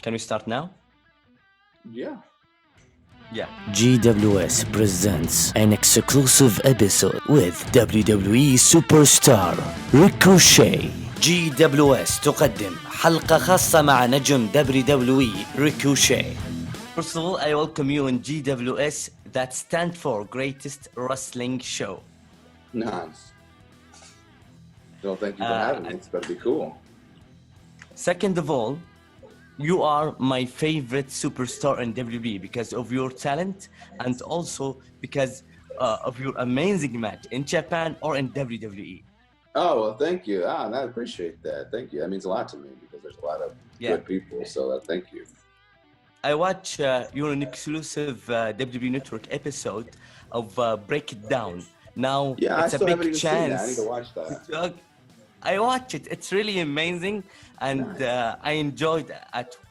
Can we start now? Yeah. GWS presents an exclusive episode with WWE superstar Ricochet. GWS تقدم حلقة خاصة مع نجم WWE Ricochet. First of all, I welcome you in GWS, that stands for Greatest Wrestling Show. Nice. Well, thank you for having me. It's going to be cool. Second of all, you are my favorite superstar in WWE because of your talent and also because of your amazing match in Japan or in WWE. Oh, well, thank you. I appreciate that. Thank you. That means a lot to me because there's a lot of good people. So thank you. I watch your exclusive WWE Network episode of Break It Down. Now, it's a big chance. I need to watch that. I watch it. It's really amazing, and Nice. I enjoyed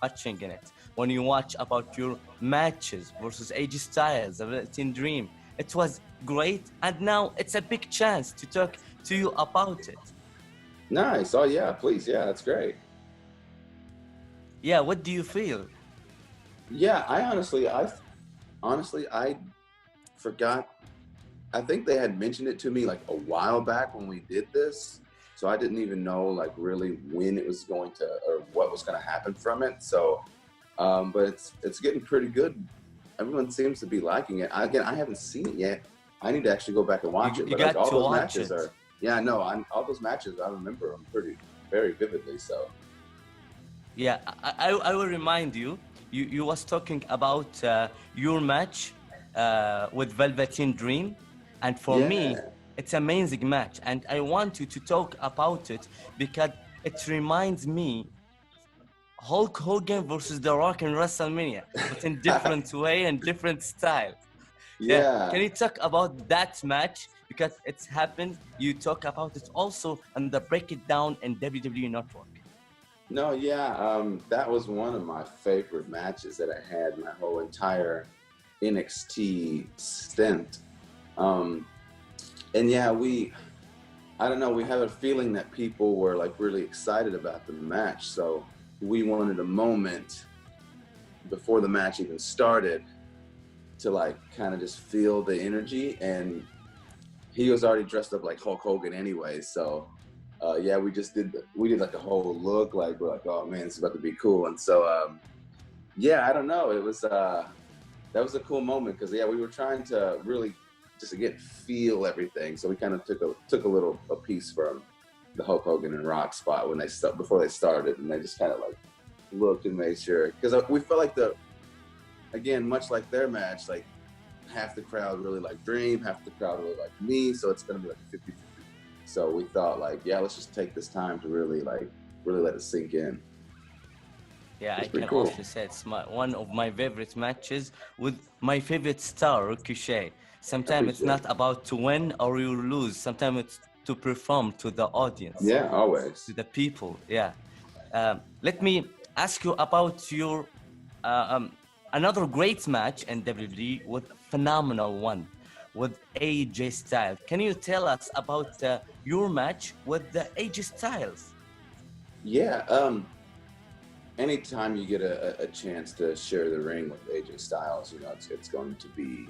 watching it. When you watch about your matches versus AJ Styles, Team Dream, it was great, and now it's a big chance to talk to you about it. Nice. Oh, yeah, please. Yeah, that's great. Yeah, what do you feel? Yeah, I honestly forgot. I think they had mentioned it to me like a while back when we did this. So I didn't even know like really when it was going to or what was going to happen from it. So, but it's getting pretty good. Everyone seems to be liking it. Again, I haven't seen it yet. I need to actually go back and watch it. You But got like all to those watch matches it. are, yeah, no, all those matches I remember them very vividly. So Yeah, I will remind you. You was talking about your match with Velveteen Dream, and for me, Yeah. it's an amazing match, and I want you to talk about it because it reminds me Hulk Hogan versus The Rock in WrestleMania, but in different way and different style. Yeah. Can you talk about that match because it's happened? You talk about it also and the Break It Down in WWE Network. No, yeah, that was one of my favorite matches that I had my whole entire NXT stint. And yeah, I don't know, we have a feeling that people were like really excited about the match. So we wanted a moment before the match even started to like kind of just feel the energy. And he was already dressed up like Hulk Hogan anyway. So yeah, we did like a whole look, like we're like, oh man, it's about to be cool. And so, yeah, I don't know. It was, that was a cool moment because yeah, we were trying to really just again feel everything. So we kind of took a piece from the Hulk Hogan and Rock spot before they started, and they just kind of like looked and made sure because we felt like again, much like their match, like half the crowd really like Dream, half the crowd really like me. So it's gonna be like 50-50. So we thought like, yeah, let's just take this time to really let it sink in. Yeah, It's I pretty can cool. also say it's one of my favorite matches with my favorite star, Ricochet. Sometimes it's Appreciate not about to win or you lose. Sometimes it's to perform to the audience, Yeah, always. to the people. Yeah. Let me ask you about your another great match in WWE with phenomenal one with AJ Styles. Can you tell us about your match with the AJ Styles? Yeah, anytime you get a chance to share the ring with AJ Styles, you know, it's going to be,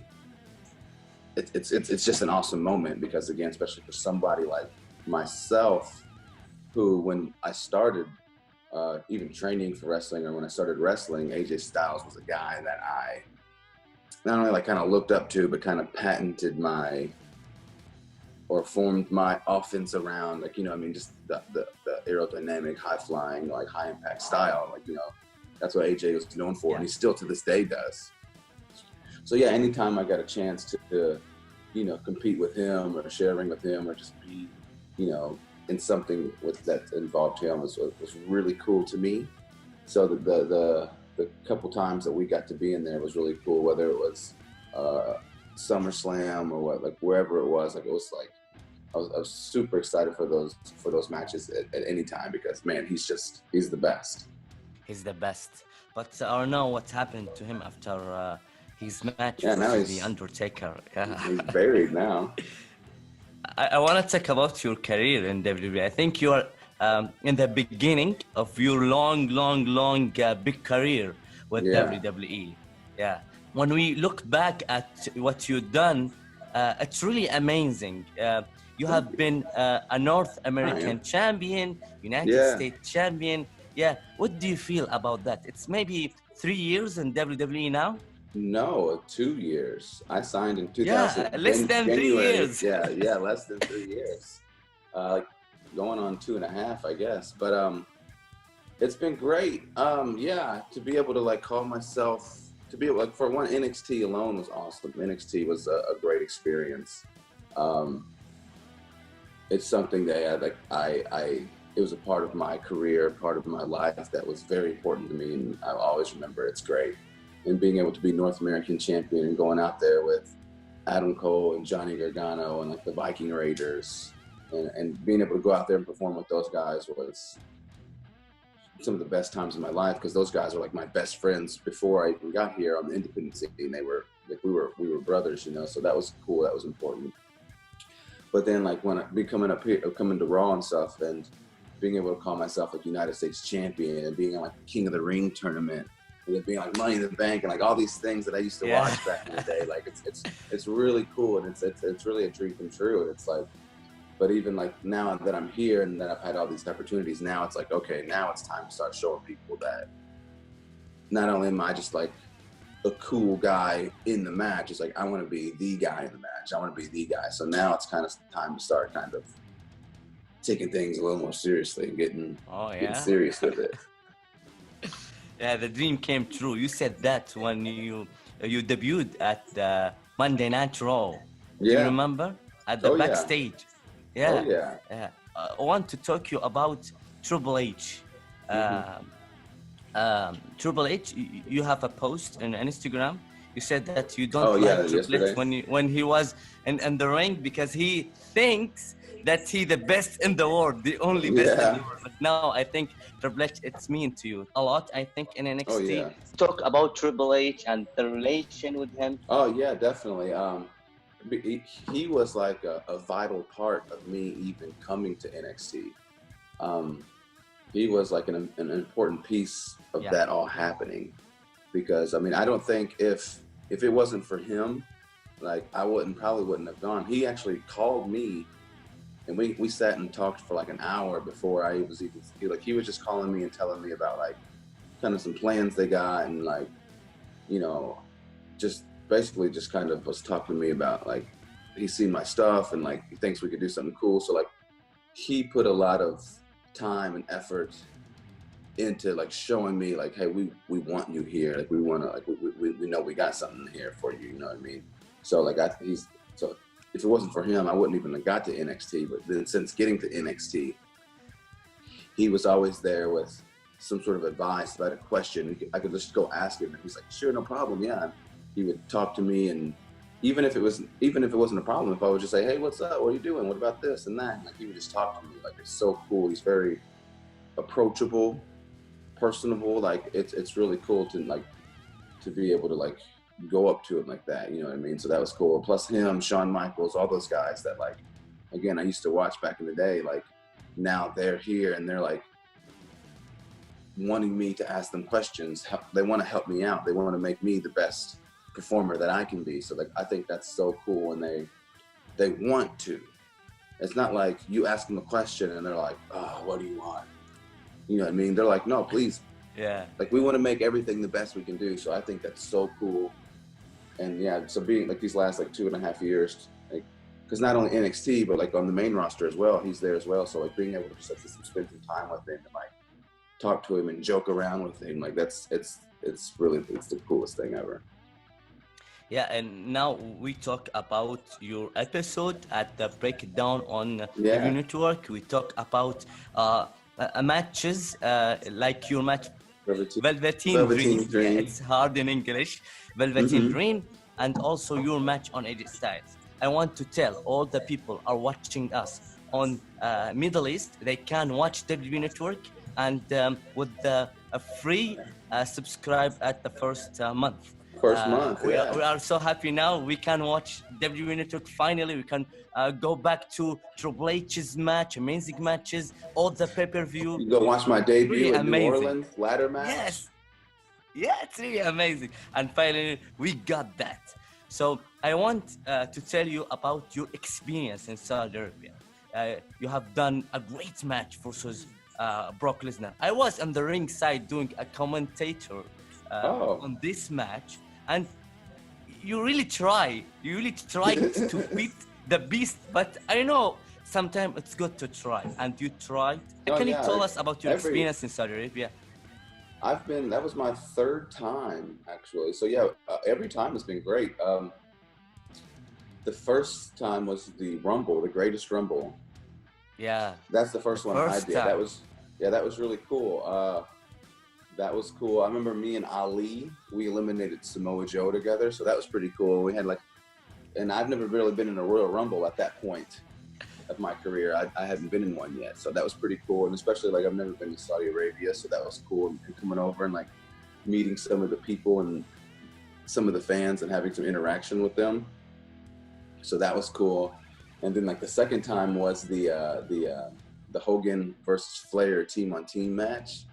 it's just an awesome moment because again, especially for somebody like myself, who when I started even training for wrestling or when I started wrestling, AJ Styles was a guy that I not only like kind of looked up to, but kind of patented formed my offense around, like, you know, I mean, just the aerodynamic, high flying, like high impact style, like, you know, that's what AJ was known for, and he still to this day does. So yeah, anytime I got a chance to you know, compete with him or share a ring with him or just be, you know, in something that involved him was really cool to me. So the couple times that we got to be in there was really cool, whether it was SummerSlam or what, like wherever it was, like it was like I was super excited for those matches at any time because man, he's the best. He's the best. But I don't know what happened to him after his match Yeah, now versus he's The Undertaker. Yeah. he's buried now. I want to talk about your career in WWE. I think you are in the beginning of your long big career with WWE. Yeah. When we look back at what you've done, it's really amazing. You have been a North American champion, United States champion. Yeah. What do you feel about that? It's maybe 3 years in WWE now? No, 2 years. I signed in 2000. Yeah, less than January. 3 years. Yeah, less than 3 years. Going on 2.5, I guess. But it's been great. To be able to like call myself, to be able, like, for one, NXT alone was awesome. NXT was a great experience. It's something that it was a part of my career, part of my life that was very important to me, and I'll always remember. It's great. And being able to be North American champion and going out there with Adam Cole and Johnny Gargano and like the Viking Raiders, and being able to go out there and perform with those guys was some of the best times of my life, because those guys were like my best friends before I even got here on the independent scene. They were like, we were brothers, you know, so that was cool. That was important. But then like when I be coming up here, coming to Raw and stuff, and being able to call myself like United States champion and being on like the King of the Ring tournament, and it being like Money in the Bank and like all these things that I used to watch back in the day, like it's really cool, and it's really a dream come true. And it's like, but even like now that I'm here and that I've had all these opportunities, now it's like, okay, now it's time to start showing people that not only am I just like a cool guy in the match, it's like I want to be the guy in the match. I want to be the guy. So now it's kind of time to start kind of taking things a little more seriously and getting serious with it. Yeah, the dream came true. You said that when you debuted at Monday Night Raw. Do you remember? At the backstage. Yeah. I want to talk to you about Triple H. Triple H, you have a post on Instagram. You said that you don't like Triple H when he was in the ring, because he thinks that he's the best in the world, the only best in the world. But now I think Triple H, it's mean to you a lot. I think in NXT, talk about Triple H and the relation with him. Oh yeah, definitely. He was like a vital part of me even coming to NXT. He was like an important piece of that all happening, because I mean, I don't think if it wasn't for him, like I probably wouldn't have gone. He actually called me, and we sat and talked for like an hour before I was even, he was just calling me and telling me about like kind of some plans they got, and like, you know, just basically just kind of was talking to me about like, he's seen my stuff and like he thinks we could do something cool. So like he put a lot of time and effort into like showing me like, hey, we want you here. Like we want to, like we know we got something here for you. You know what I mean? So like so if it wasn't for him, I wouldn't even have got to NXT. But then since getting to NXT, he was always there with some sort of advice. If I had a question, I could just go ask him, and he's like, sure, no problem. Yeah. And he would talk to me, and even if it wasn't a problem, if I would just say, hey, what's up? What are you doing? What about this and that? And like he would just talk to me. Like it's so cool. He's very approachable, personable. Like it's really cool to be able to like go up to him like that. You know what I mean? So that was cool. Plus him, Shawn Michaels, all those guys that like, again, I used to watch back in the day. Like now they're here and they're like wanting me to ask them questions. They want to help me out. They want to make me the best performer that I can be. So like I think that's so cool, and they want to. It's not like you ask them a question and they're like, oh, what do you want? You know what I mean? They're like, no, please. Yeah. Like we want to make everything the best we can do. So I think that's so cool. And yeah, so being like these last like 2.5 years, like, because not only NXT but like on the main roster as well, he's there as well. So like being able to just like, spend some time with him and like talk to him and joke around with him, like it's the coolest thing ever. Yeah, and now we talk about your episode at the Breakdown on the network. We talk about matches like your match Velveteen Dream. Yeah, it's hard in English. Velveteen Dream, and also your match on AJ Styles. I want to tell all the people are watching us on Middle East, they can watch WWE Network, and with a free subscribe at the first month. First month, we are so happy now. We can watch WWE Network finally. We can go back to Triple H's match, amazing matches, all the pay-per-view. You go watch my debut Really in amazing. New Orleans, ladder match. Yes. Yeah, it's really amazing. And finally, we got that. So I want to tell you about your experience in Saudi Arabia. You have done a great match versus Brock Lesnar. I was on the ring side doing a commentator on this match, and you really tried to beat the beast, but I know sometimes it's good to try, and you tried. Can you tell us about your experience in Saudi Arabia? That was my third time actually. So yeah, every time has been great. The first time was the Rumble, the Greatest Rumble. Yeah. That's the first one I did. That was really cool. That was cool. I remember me and Ali, we eliminated Samoa Joe together. So that was pretty cool. We had and I've never really been in a Royal Rumble at that point of my career. I hadn't been in one yet. So that was pretty cool. And especially I've never been to Saudi Arabia. So that was cool. And coming over and meeting some of the people and some of the fans and having some interaction with them. So that was cool. And then the second time was the Hogan versus Flair team-on-team match.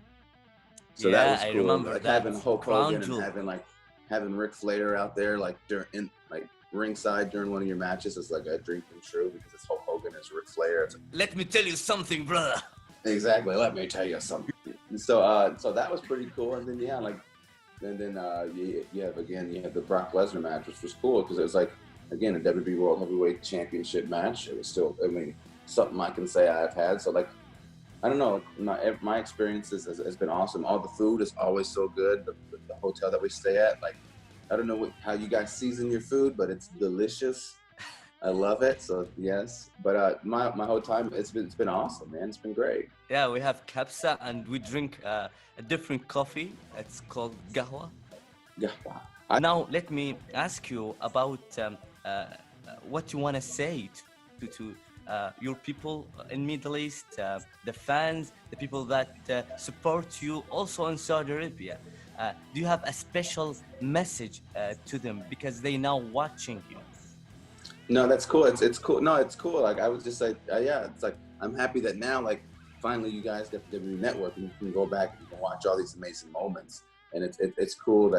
So that was cool. I remember that. Having Hulk Hogan and having Ric Flair out there during ringside during one of your matches is like a dream come true because it's Hulk Hogan as Ric Flair. Let me tell you something, brother. Exactly. Let me tell you something. So that was pretty cool. And then you have the Brock Lesnar match, which was cool because it was again, a WWE World Heavyweight Championship match. It was still, something I can say I've had. So I don't know, my experiences has been awesome. All the food is always so good. The hotel that we stay at, I don't know how you guys season your food, but it's delicious. I love it. So yes, but my whole time it's been awesome, man. It's been great. Yeah, we have kapsa and we drink a different coffee. It's called qahwa. Now let me ask you about what you want to say to your people in Middle East, the fans, the people that support you also in Saudi Arabia. Do you have a special message to them because they now watching you? No, that's cool. It's cool. No, it's cool. I would just say, it's I'm happy that now, finally you guys get the WWE Network and you can go back and you can watch all these amazing moments. And it's cool,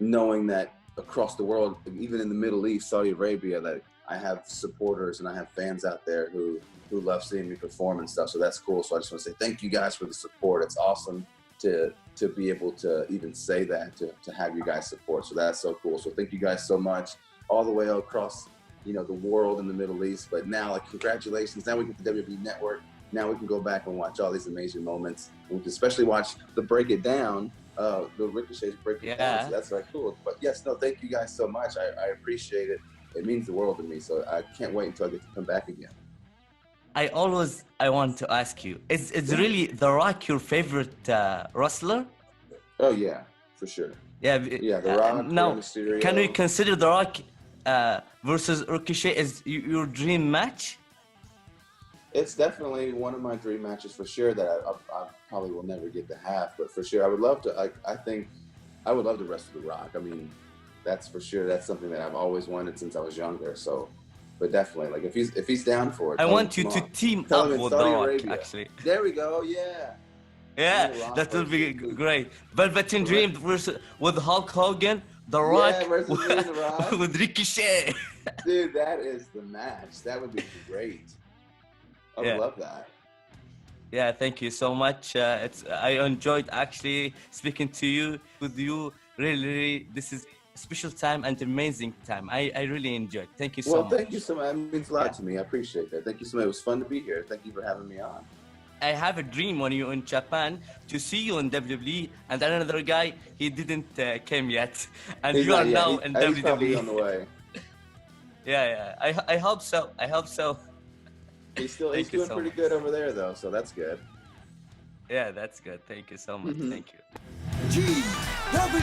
knowing that across the world, even in the Middle East, Saudi Arabia, that I have supporters and I have fans out there who love seeing me perform and stuff. So that's cool. So I just want to say thank you guys for the support. It's awesome to be able to even say that, to have you guys support. So that's so cool. So thank you guys so much all the way across, the world in the Middle East. But now, congratulations. Now we get the WWE Network. Now we can go back and watch all these amazing moments. We can especially watch the Break It Down, the Ricochet's Break It Down. So that's cool. But yes, no, thank you guys so much. I appreciate it. It means the world to me. So I can't wait until I get to come back again. I want to ask you, is really The Rock your favorite wrestler? Oh yeah, for sure. Yeah, The Rock. Now, Mysterio. Can we consider The Rock versus Ricochet as your dream match? It's definitely one of my dream matches for sure that I probably will never get to have, but for sure I would love to. I think I would love to wrestle The Rock. That's for sure. That's something that I've always wanted since I was younger. So, but definitely, if he's down for it, I want you to team up with The Rock. Arabia. Actually, there we go. Yeah. Yeah, that will be great. Velveteen Dream versus with Hulk Hogan, The Rock, The Rock. with Ricochet. Dude, that is the match. That would be great. I would love that. Yeah, thank you so much. I enjoyed actually speaking to you. With you, really, this is a special time and amazing time. I really enjoyed. Thank you so much. Well, thank you so much. It means a lot to me. I appreciate that. Thank you so much. It was fun to be here. Thank you for having me on. I have a dream when you're in Japan to see you in WWE, and another guy, he didn't came yet, and you are now in WWE. He's probably on the way. Yeah. I hope so. He's doing pretty good over there, though, so that's good. Yeah, that's good. Thank you so much. Thank you. GWS